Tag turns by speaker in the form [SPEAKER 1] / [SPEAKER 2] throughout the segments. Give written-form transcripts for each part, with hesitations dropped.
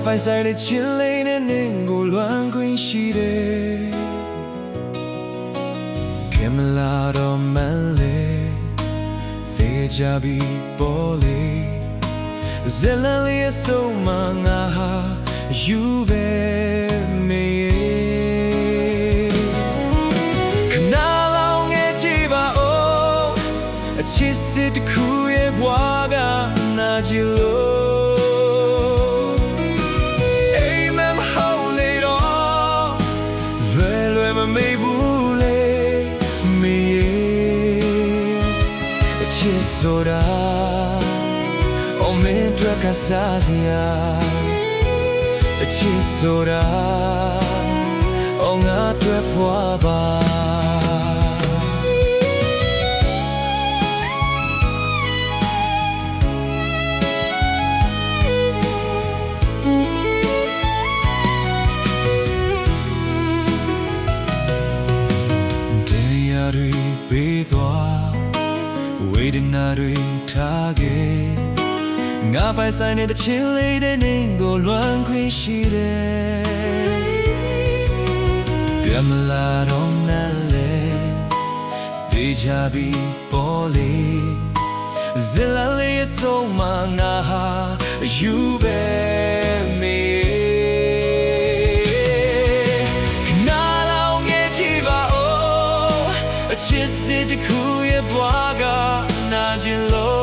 [SPEAKER 1] ပိုင်ဆိုင်တဲ့ချစ်လေးနဲ့နင်းကိုလွမ်းခွင့်ရှိတယ်ခင်မလာတော့မှန်းလေသေချာပြီးပေါ်လေဇလန်လေးရဲ့ဆုံးမငါဟာယူပဲမေခနာလောင်ငယ်ကြည့်ပါဦးအချစ်စစ်တစ်ခုရဲ့ဘွားကနာကြည့်လို့အိမ်မမဟုတ်လေတော့လွယ်လွယ်မမေ့ဘူးလေမေအချစ်ဆိုတာOh, me duele sacia, chisora, oh, nga duele puaba. Deyari bedwa, waiting nari tage.ငါပိုင်ဆိုင်တဲ့ချစ်လေးတဲ့နင်းကိုလွမ်းခွင့်ရှိတယ်ပြန်မလာတော့နဲ့လေတေချာပြီးပေါ်လေဇလန်လေးရဲ့ဆုံးမငါဟာယူပဲမေနာလောင်ငယ်ကြည့်ပါဦးအချစ်စစ်တစ်ခုရဲ့ဘွားကနာကျင်လို့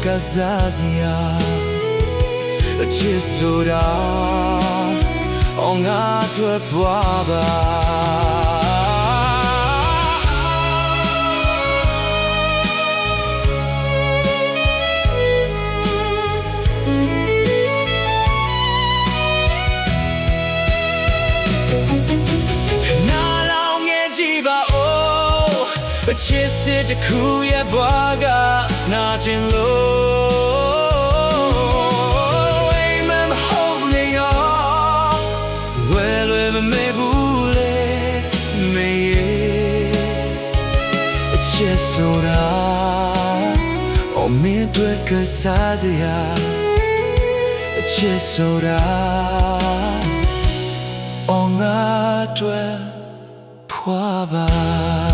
[SPEAKER 1] Kazazia, chisura, onga tue puaba. Na long e jiba o, chisit kuya baga na jinlo. Chisora, oh me duele sacia, chisora, oh nga duele puaba.